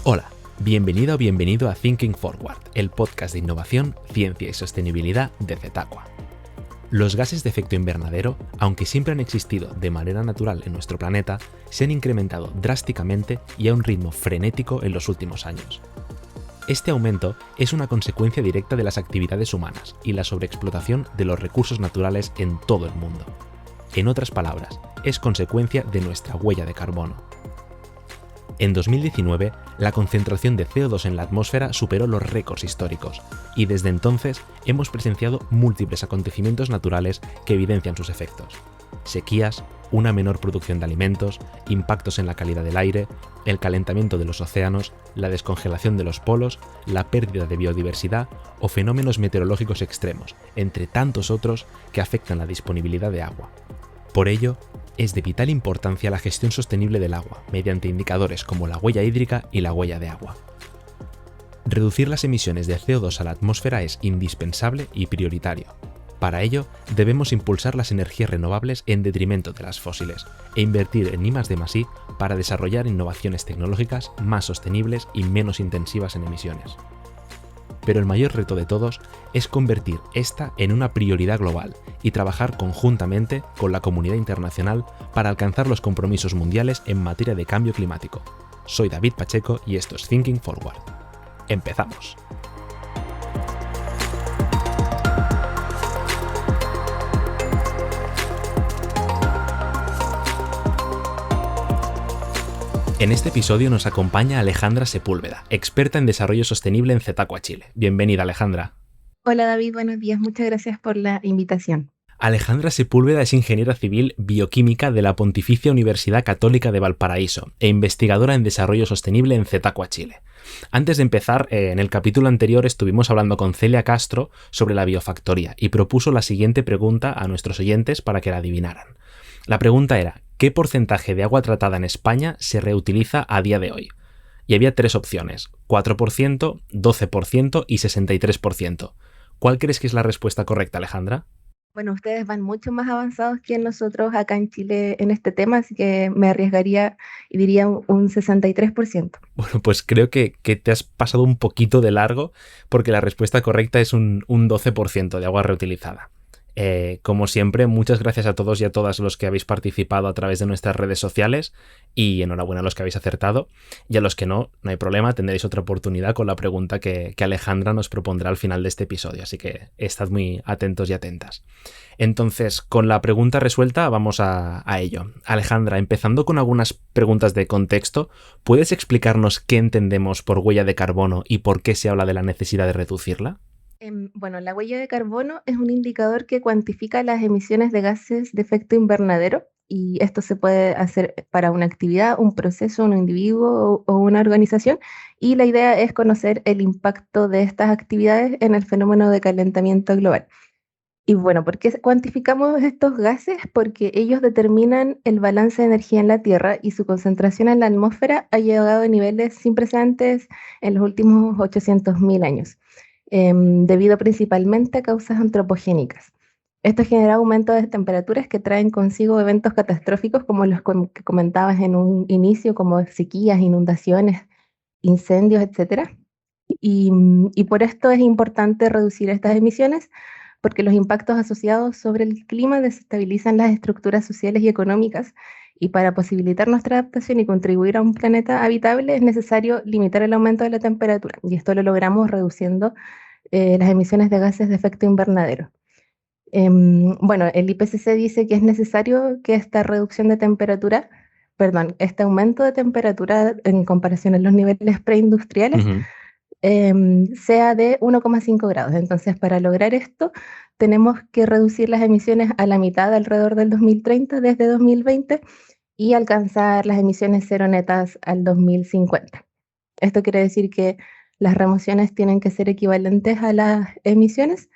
Hola, bienvenido o bienvenido a Thinking Forward, el podcast de innovación, ciencia y sostenibilidad de Zetaqua. Los gases de efecto invernadero, aunque siempre han existido de manera natural en nuestro planeta, se han incrementado drásticamente y a un ritmo frenético en los últimos años. Este aumento es una consecuencia directa de las actividades humanas y la sobreexplotación de los recursos naturales en todo el mundo. En otras palabras, es consecuencia de nuestra huella de carbono. En 2019, la concentración de CO2 en la atmósfera superó los récords históricos, y desde entonces hemos presenciado múltiples acontecimientos naturales que evidencian sus efectos. Sequías, una menor producción de alimentos, impactos en la calidad del aire, el calentamiento de los océanos, la descongelación de los polos, la pérdida de biodiversidad o fenómenos meteorológicos extremos, entre tantos otros que afectan la disponibilidad de agua. Por ello, es de vital importancia la gestión sostenible del agua, mediante indicadores como la huella hídrica y la huella de agua. Reducir las emisiones de CO2 a la atmósfera es indispensable y prioritario. Para ello, debemos impulsar las energías renovables en detrimento de las fósiles e invertir en I+D+I para desarrollar innovaciones tecnológicas más sostenibles y menos intensivas en emisiones. Pero el mayor reto de todos es convertir esta en una prioridad global y trabajar conjuntamente con la comunidad internacional para alcanzar los compromisos mundiales en materia de cambio climático. Soy David Pacheco y esto es Thinking Forward. ¡Empezamos! En este episodio nos acompaña Alejandra Sepúlveda, experta en desarrollo sostenible en Zetaqua, Chile. Bienvenida, Alejandra. Hola David, buenos días. Muchas gracias por la invitación. Alejandra Sepúlveda es ingeniera civil bioquímica de la Pontificia Universidad Católica de Valparaíso e investigadora en desarrollo sostenible en Zetaqua, Chile. Antes de empezar, en el capítulo anterior estuvimos hablando con Celia Castro sobre la biofactoría y propuso la siguiente pregunta a nuestros oyentes para que la adivinaran. La pregunta era: ¿qué porcentaje de agua tratada en España se reutiliza a día de hoy? Y había tres opciones: 4%, 12% y 63%. ¿Cuál crees que es la respuesta correcta, Alejandra? Bueno, ustedes van mucho más avanzados que nosotros acá en Chile en este tema, así que me arriesgaría y diría un 63%. Bueno, pues creo que te has pasado un poquito de largo porque la respuesta correcta es un 12% de agua reutilizada. Como siempre, muchas gracias a todos y a todas los que habéis participado a través de nuestras redes sociales y enhorabuena a los que habéis acertado, y a los que no hay problema, tendréis otra oportunidad con la pregunta que Alejandra nos propondrá al final de este episodio, así que estad muy atentos y atentas. Entonces, con la pregunta resuelta, vamos a ello. Alejandra, empezando con algunas preguntas de contexto, ¿puedes explicarnos qué entendemos por huella de carbono y por qué se habla de la necesidad de reducirla? Bueno, la huella de carbono es un indicador que cuantifica las emisiones de gases de efecto invernadero, y esto se puede hacer para una actividad, un proceso, un individuo o una organización, y la idea es conocer el impacto de estas actividades en el fenómeno de calentamiento global. Y bueno, ¿por qué cuantificamos estos gases? Porque ellos determinan el balance de energía en la Tierra, y su concentración en la atmósfera ha llegado a niveles sin precedentes en los últimos 800.000 años. Debido principalmente a causas antropogénicas. Esto genera aumentos de temperaturas que traen consigo eventos catastróficos como los que comentabas en un inicio, como sequías, inundaciones, incendios, etcétera. Y por esto es importante reducir estas emisiones, porque los impactos asociados sobre el clima desestabilizan las estructuras sociales y económicas, y para posibilitar nuestra adaptación y contribuir a un planeta habitable es necesario limitar el aumento de la temperatura, y esto lo logramos reduciendo las emisiones de gases de efecto invernadero. Bueno, el IPCC dice que es necesario que esta reducción de temperatura, perdón, este aumento de temperatura en comparación a los niveles preindustriales sea de 1,5 grados. Entonces, para lograr esto, tenemos que reducir las emisiones a la mitad alrededor del 2030 desde 2020 y alcanzar las emisiones cero netas al 2050. Esto quiere decir que las remociones tienen que ser equivalentes a las emisiones,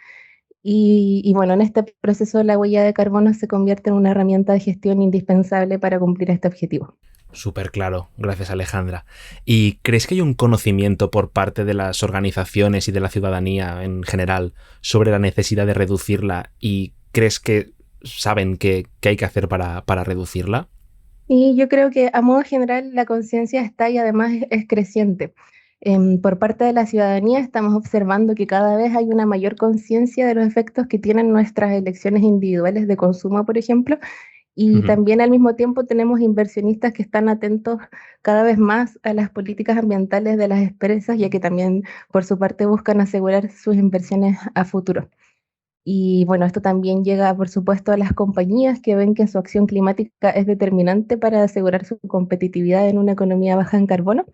y bueno, en este proceso la huella de carbono se convierte en una herramienta de gestión indispensable para cumplir este objetivo. Súper claro, gracias, Alejandra. ¿Y crees que hay un conocimiento por parte de las organizaciones y de la ciudadanía en general sobre la necesidad de reducirla, y crees que saben qué hay que hacer para reducirla? Y yo creo que a modo general la conciencia está y además es creciente. Por parte de la ciudadanía estamos observando que cada vez hay una mayor conciencia de los efectos que tienen nuestras elecciones individuales de consumo, por ejemplo, y Ujú. también al mismo tiempo tenemos inversionistas que están atentos cada vez más a las políticas ambientales de las empresas, ya que también por su parte buscan asegurar sus inversiones a futuro. Y bueno, esto también llega, por supuesto, a las compañías que ven que su acción climática es determinante para asegurar su competitividad en una economía baja en carbono.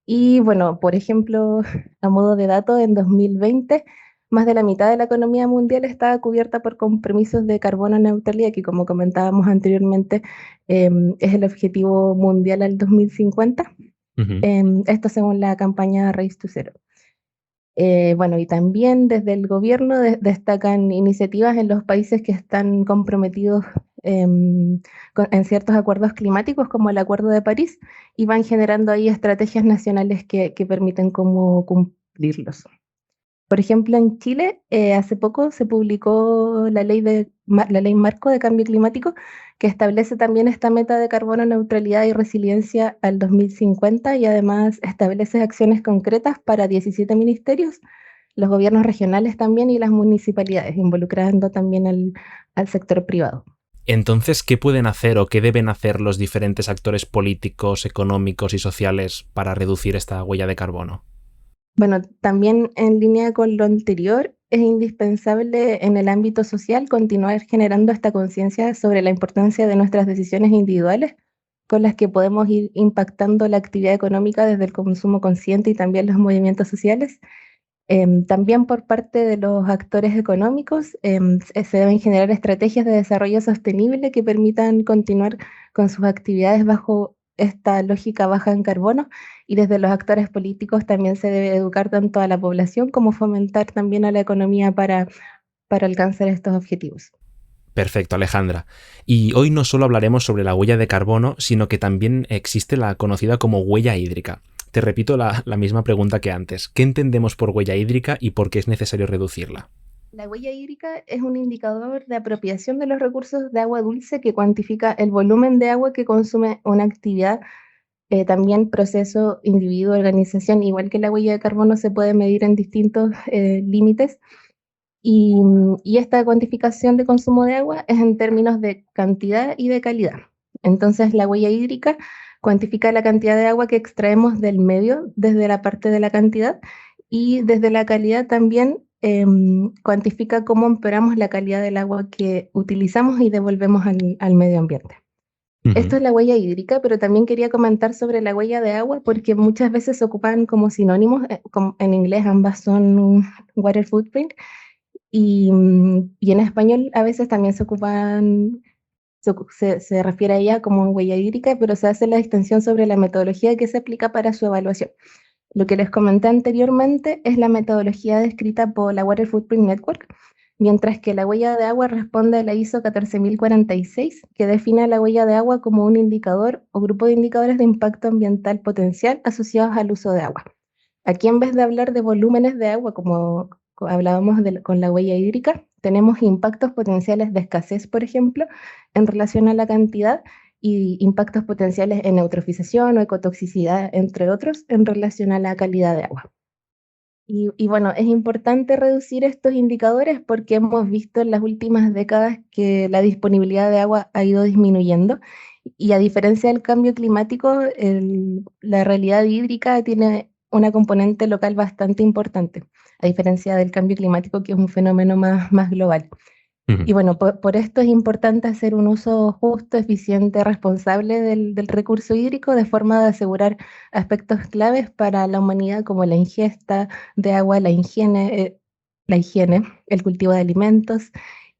Y bueno, por ejemplo, a modo de dato, en 2020, más de la mitad de la economía mundial estaba cubierta por compromisos de carbono neutralidad, que como comentábamos anteriormente, es el objetivo mundial al 2050. Ujú. Esto según la campaña Race to Zero. Bueno, y también desde el gobierno destacan iniciativas en los países que están comprometidos en ciertos acuerdos climáticos, como el Acuerdo de París, y van generando ahí estrategias nacionales que permiten cómo cumplirlos. Por ejemplo, en Chile, hace poco se publicó la ley marco de cambio climático, que establece también esta meta de carbono neutralidad y resiliencia al 2050 y además establece acciones concretas para 17 ministerios, los gobiernos regionales también y las municipalidades, involucrando también al sector privado. Entonces, ¿qué pueden hacer o qué deben hacer los diferentes actores políticos, económicos y sociales para reducir esta huella de carbono? Bueno, también en línea con lo anterior, es indispensable en el ámbito social continuar generando esta conciencia sobre la importancia de nuestras decisiones individuales, con las que podemos ir impactando la actividad económica desde el consumo consciente y también los movimientos sociales. También por parte de los actores económicos, se deben generar estrategias de desarrollo sostenible que permitan continuar con sus actividades bajo esta lógica baja en carbono, y desde los actores políticos también se debe educar tanto a la población como fomentar también a la economía para alcanzar estos objetivos. Perfecto, Alejandra. Y hoy no solo hablaremos sobre la huella de carbono, sino que también existe la conocida como huella hídrica. Te repito la misma pregunta que antes. ¿Qué entendemos por huella hídrica y por qué es necesario reducirla? La huella hídrica es un indicador de apropiación de los recursos de agua dulce que cuantifica el volumen de agua que consume una actividad, también proceso, individuo, organización. Igual que la huella de carbono se puede medir en distintos límites, y esta cuantificación de consumo de agua es en términos de cantidad y de calidad. Entonces, la huella hídrica cuantifica la cantidad de agua que extraemos del medio desde la parte de la cantidad, y desde la calidad también cuantifica cómo empeoramos la calidad del agua que utilizamos y devolvemos al medio ambiente. Esto Ujú. es la huella hídrica, pero también quería comentar sobre la huella de agua porque muchas veces se ocupan como sinónimos. Como en inglés ambas son un water footprint, y en español a veces también se ocupan, se refiere a ella como huella hídrica, pero se hace la distinción sobre la metodología que se aplica para su evaluación. Lo que les comenté anteriormente es la metodología descrita por la Water Footprint Network, mientras que la huella de agua responde a la ISO 14046, que define la huella de agua como un indicador o grupo de indicadores de impacto ambiental potencial asociados al uso de agua. Aquí, en vez de hablar de volúmenes de agua, como hablábamos con la huella hídrica, tenemos impactos potenciales de escasez, por ejemplo, en relación a la cantidad, y impactos potenciales en eutrofización o ecotoxicidad, entre otros, en relación a la calidad de agua. Y bueno, es importante reducir estos indicadores porque hemos visto en las últimas décadas que la disponibilidad de agua ha ido disminuyendo, y a diferencia del cambio climático, la realidad hídrica tiene una componente local bastante importante, a diferencia del cambio climático, que es un fenómeno más global. Ujú. Y bueno, por esto es importante hacer un uso justo, eficiente, responsable del recurso hídrico, de forma de asegurar aspectos claves para la humanidad, como la ingesta de agua, la higiene, el cultivo de alimentos,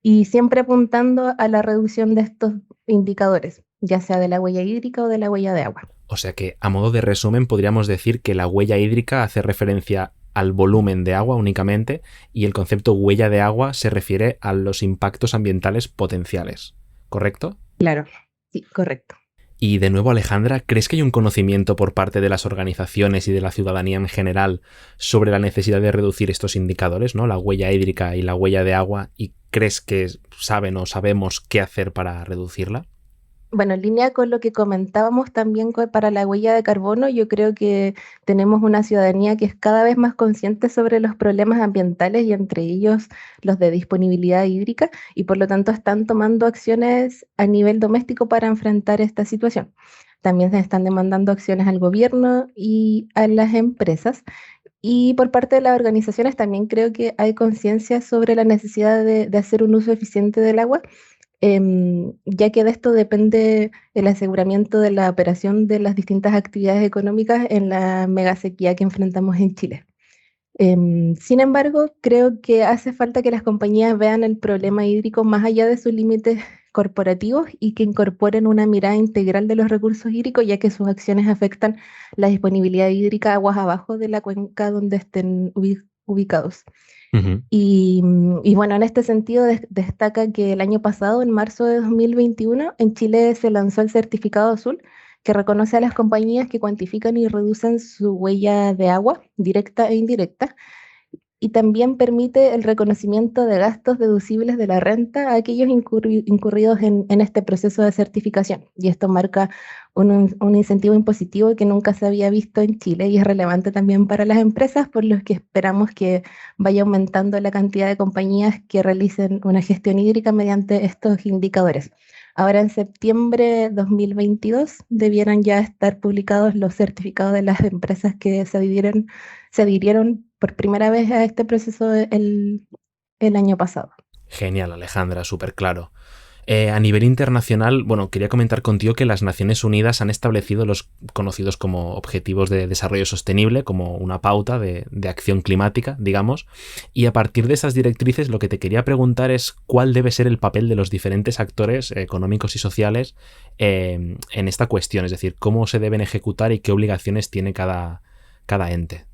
y siempre apuntando a la reducción de estos indicadores, ya sea de la huella hídrica o de la huella de agua. O sea que, a modo de resumen, podríamos decir que la huella hídrica hace referencia al volumen de agua únicamente y el concepto huella de agua se refiere a los impactos ambientales potenciales. ¿Correcto? Claro, sí, correcto. Y de nuevo, Alejandra, ¿crees que hay un conocimiento por parte de las organizaciones y de la ciudadanía en general sobre la necesidad de reducir estos indicadores, ¿no? La huella hídrica y la huella de agua, y crees que saben o sabemos qué hacer para reducirla? Bueno, en línea con lo que comentábamos también para la huella de carbono, yo creo que tenemos una ciudadanía que es cada vez más consciente sobre los problemas ambientales y entre ellos los de disponibilidad hídrica y por lo tanto están tomando acciones a nivel doméstico para enfrentar esta situación. También se están demandando acciones al gobierno y a las empresas. Y por parte de las organizaciones también creo que hay conciencia sobre la necesidad de hacer un uso eficiente del agua, ya que de esto depende el aseguramiento de la operación de las distintas actividades económicas en la mega sequía que enfrentamos en Chile. Sin embargo, creo que hace falta que las compañías vean el problema hídrico más allá de sus límites corporativos y que incorporen una mirada integral de los recursos hídricos, ya que sus acciones afectan la disponibilidad hídrica aguas abajo de la cuenca donde estén ubicados. Ujú. Y bueno, en este sentido destaca que el año pasado, en marzo de 2021, en Chile se lanzó el certificado azul que reconoce a las compañías que cuantifican y reducen su huella de agua, directa e indirecta, y también permite el reconocimiento de gastos deducibles de la renta a aquellos incurridos en este proceso de certificación. Y esto marca un incentivo impositivo que nunca se había visto en Chile y es relevante también para las empresas, por lo que esperamos que vaya aumentando la cantidad de compañías que realicen una gestión hídrica mediante estos indicadores. Ahora en septiembre 2022 debieran ya estar publicados los certificados de las empresas que se adhirieron por primera vez a este proceso el año pasado. Genial, Alejandra, súper claro. A nivel internacional, bueno, quería comentar contigo que las Naciones Unidas han establecido los conocidos como Objetivos de Desarrollo Sostenible, como una pauta de acción climática, digamos, y a partir de esas directrices lo que te quería preguntar es cuál debe ser el papel de los diferentes actores económicos y sociales en esta cuestión, es decir, cómo se deben ejecutar y qué obligaciones tiene cada ente.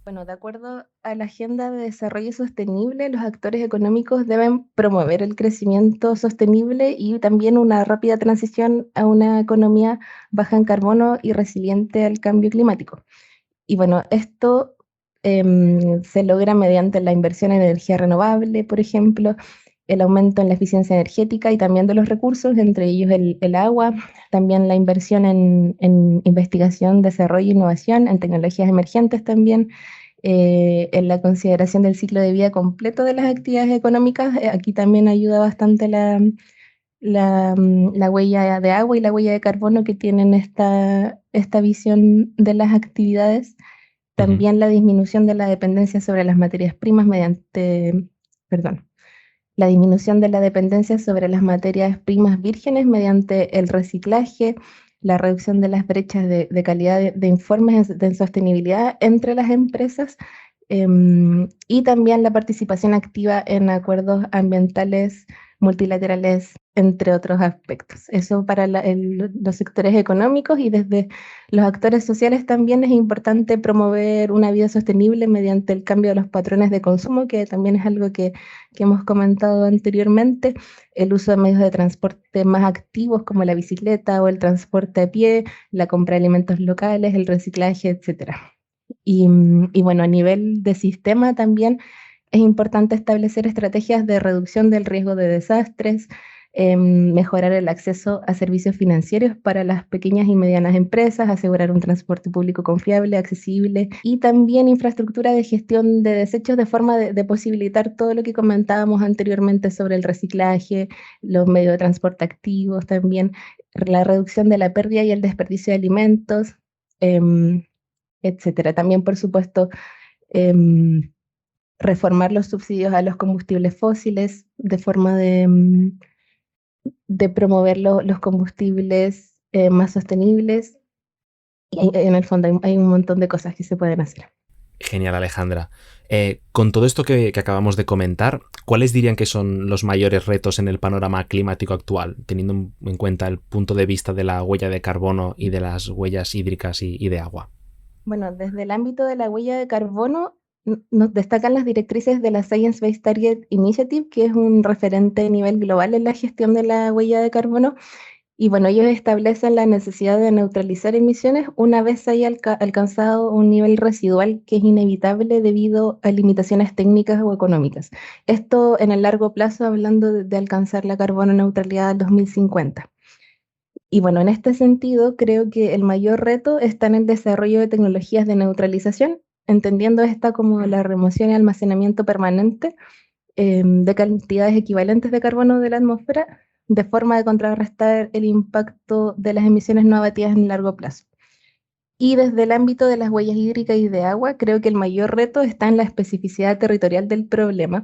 Bueno, de acuerdo a la Agenda de Desarrollo Sostenible, los actores económicos deben promover el crecimiento sostenible y también una rápida transición a una economía baja en carbono y resiliente al cambio climático. Y bueno, esto se logra mediante la inversión en energía renovable, por ejemplo, el aumento en la eficiencia energética y también de los recursos, entre ellos el agua, también la inversión en investigación, desarrollo e innovación, en tecnologías emergentes también, en la consideración del ciclo de vida completo de las actividades económicas. Aquí también ayuda bastante la huella de agua y la huella de carbono que tienen esta visión de las actividades. Ujú. También la disminución de la dependencia sobre las materias primas mediante, perdón, la disminución de la dependencia sobre las materias primas vírgenes mediante el reciclaje, la reducción de las brechas de calidad de informes de sostenibilidad entre las empresas, y también la participación activa en acuerdos ambientales multilaterales, entre otros aspectos. Eso para los sectores económicos y desde los actores sociales también es importante promover una vida sostenible mediante el cambio de los patrones de consumo, que también es algo que hemos comentado anteriormente, el uso de medios de transporte más activos como la bicicleta o el transporte a pie, la compra de alimentos locales, el reciclaje, etcétera. Y bueno, a nivel de sistema también es importante establecer estrategias de reducción del riesgo de desastres, mejorar el acceso a servicios financieros para las pequeñas y medianas empresas, asegurar un transporte público confiable, accesible y también infraestructura de gestión de desechos de forma de posibilitar todo lo que comentábamos anteriormente sobre el reciclaje, los medios de transporte activos también, la reducción de la pérdida y el desperdicio de alimentos, em, etcétera. También, por supuesto, em, reformar los subsidios a los combustibles fósiles de forma de promover los combustibles más sostenibles. Y en el fondo hay un montón de cosas que se pueden hacer. Genial, Alejandra. Con todo esto que acabamos de comentar, ¿cuáles dirían que son los mayores retos en el panorama climático actual, teniendo en cuenta el punto de vista de la huella de carbono y de las huellas hídricas y de agua? Bueno, desde el ámbito de la huella de carbono, nos destacan las directrices de la Science Based Target Initiative, que es un referente a nivel global en la gestión de la huella de carbono. Y bueno, ellos establecen la necesidad de neutralizar emisiones una vez se haya alcanzado un nivel residual que es inevitable debido a limitaciones técnicas o económicas. Esto en el largo plazo, hablando de alcanzar la carbono neutralidad al 2050. Y bueno, en este sentido, creo que el mayor reto está en el desarrollo de tecnologías de neutralización, entendiendo esta como la remoción y almacenamiento permanente de cantidades equivalentes de carbono de la atmósfera, de forma de contrarrestar el impacto de las emisiones no abatidas en largo plazo. Y desde el ámbito de las huellas hídricas y de agua, creo que el mayor reto está en la especificidad territorial del problema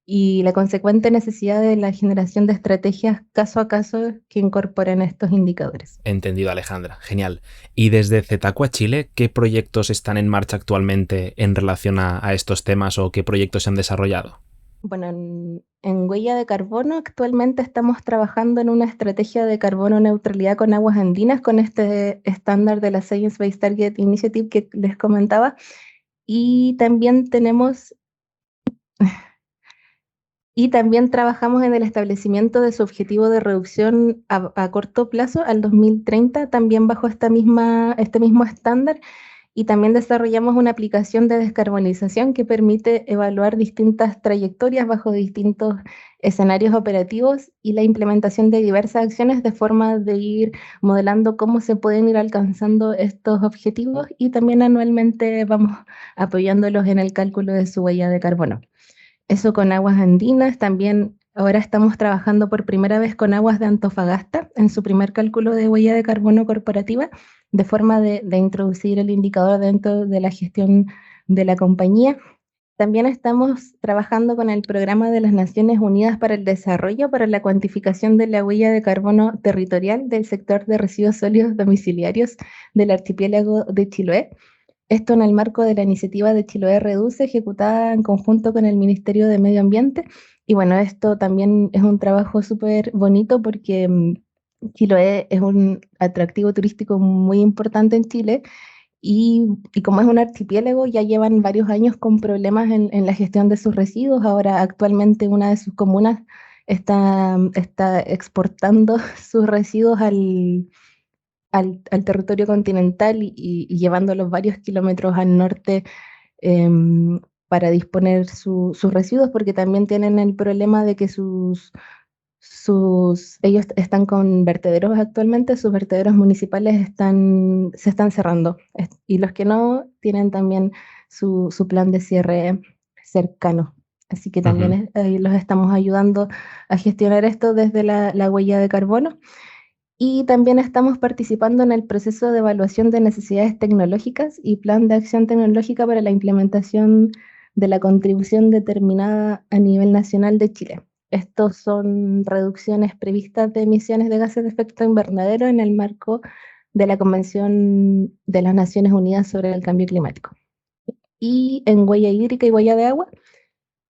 y la consecuente necesidad de la generación de estrategias caso a caso que incorporen estos indicadores. Entendido, Alejandra. Genial. Y desde Zetacua Chile, ¿qué proyectos están en marcha actualmente en relación a estos temas o qué proyectos se han desarrollado? Bueno, en huella de carbono actualmente estamos trabajando en una estrategia de carbono neutralidad con aguas andinas, con este estándar de la Science Based Target Initiative que les comentaba. Y también trabajamos en el establecimiento de su objetivo de reducción a corto plazo al 2030, también bajo este mismo estándar. Y también desarrollamos una aplicación de descarbonización que permite evaluar distintas trayectorias bajo distintos escenarios operativos y la implementación de diversas acciones de forma de ir modelando cómo se pueden ir alcanzando estos objetivos y también anualmente vamos apoyándolos en el cálculo de su huella de carbono. Eso con aguas andinas, también ahora estamos trabajando por primera vez con aguas de Antofagasta en su primer cálculo de huella de carbono corporativa, de forma de introducir el indicador dentro de la gestión de la compañía. También estamos trabajando con el Programa de las Naciones Unidas para el Desarrollo para la cuantificación de la huella de carbono territorial del sector de residuos sólidos domiciliarios del archipiélago de Chiloé. Esto en el marco de la iniciativa de Chiloé Reduce, ejecutada en conjunto con el Ministerio de Medio Ambiente. Y bueno, esto también es un trabajo súper bonito porque Chiloé es un atractivo turístico muy importante en Chile y como es un archipiélago ya llevan varios años con problemas en la gestión de sus residuos. Ahora actualmente una de sus comunas está exportando sus residuos al territorio continental y llevándolos varios kilómetros al norte para disponer sus residuos, porque también tienen el problema de que ellos están con vertederos actualmente, sus vertederos municipales se están cerrando, y los que no tienen también su plan de cierre cercano. Así que también los estamos ayudando a gestionar esto desde la huella de carbono. Y también estamos participando en el proceso de evaluación de necesidades tecnológicas y plan de acción tecnológica para la implementación de la contribución determinada a nivel nacional de Chile. Estos son reducciones previstas de emisiones de gases de efecto invernadero en el marco de la Convención de las Naciones Unidas sobre el Cambio Climático. Y en huella hídrica y huella de agua,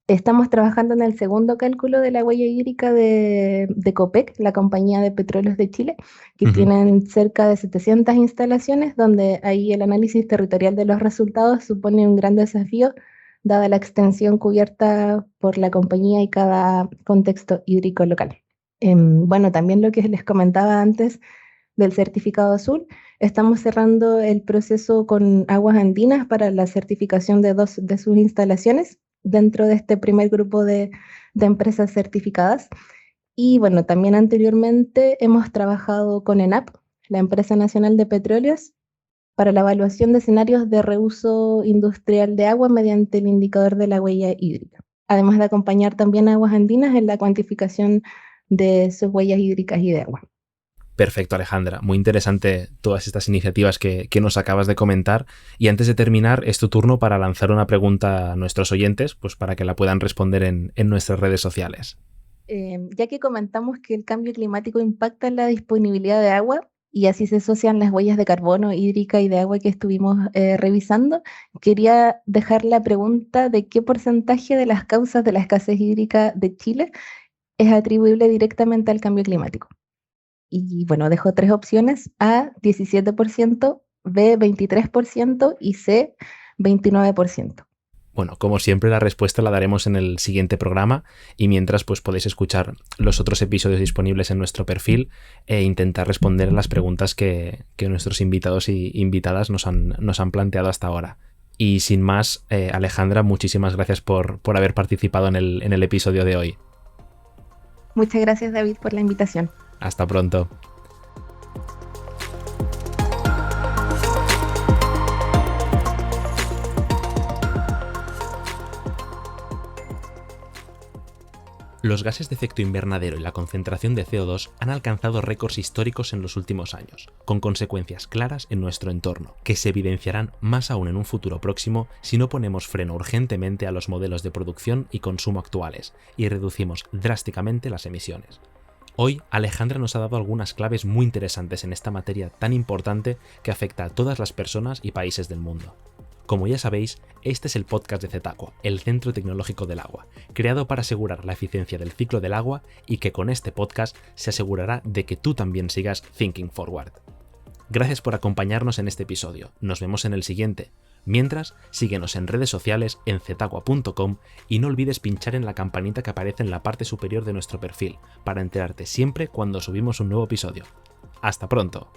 estamos trabajando en el segundo cálculo de la huella hídrica de Copec, la compañía de petróleos de Chile, que tienen cerca de 700 instalaciones, donde ahí el análisis territorial de los resultados supone un gran desafío, dada la extensión cubierta por la compañía y cada contexto hídrico local. Bueno, también lo que les comentaba antes del certificado azul, estamos cerrando el proceso con Aguas Andinas para la certificación de 2 de sus instalaciones dentro de este primer grupo de empresas certificadas. Y bueno, también anteriormente hemos trabajado con ENAP, la Empresa Nacional de Petróleos, para la evaluación de escenarios de reuso industrial de agua mediante el indicador de la huella hídrica, además de acompañar también a Aguas Andinas en la cuantificación de sus huellas hídricas y de agua. Perfecto, Alejandra. Muy interesante todas estas iniciativas que nos acabas de comentar. Y antes de terminar, es tu turno para lanzar una pregunta a nuestros oyentes, pues para que la puedan responder en nuestras redes sociales. Ya que comentamos que el cambio climático impacta en la disponibilidad de agua y así se asocian las huellas de carbono, hídrica y de agua que estuvimos revisando, quería dejar la pregunta de qué porcentaje de las causas de la escasez hídrica de Chile es atribuible directamente al cambio climático. Y bueno, dejo 3 opciones: A, 17%, B, 23% y C, 29%. Bueno, como siempre, la respuesta la daremos en el siguiente programa y mientras pues podéis escuchar los otros episodios disponibles en nuestro perfil e intentar responder a las preguntas que nuestros invitados y invitadas nos han planteado hasta ahora. Y sin más, Alejandra, muchísimas gracias por haber participado en el episodio de hoy. Muchas gracias, David, por la invitación. Hasta pronto. Los gases de efecto invernadero y la concentración de CO2 han alcanzado récords históricos en los últimos años, con consecuencias claras en nuestro entorno, que se evidenciarán más aún en un futuro próximo si no ponemos freno urgentemente a los modelos de producción y consumo actuales y reducimos drásticamente las emisiones. Hoy, Alejandra nos ha dado algunas claves muy interesantes en esta materia tan importante que afecta a todas las personas y países del mundo. Como ya sabéis, este es el podcast de Zetacua, el Centro Tecnológico del Agua, creado para asegurar la eficiencia del ciclo del agua y que con este podcast se asegurará de que tú también sigas Thinking Forward. Gracias por acompañarnos en este episodio, nos vemos en el siguiente. Mientras, síguenos en redes sociales en zetacua.com y no olvides pinchar en la campanita que aparece en la parte superior de nuestro perfil para enterarte siempre cuando subimos un nuevo episodio. ¡Hasta pronto!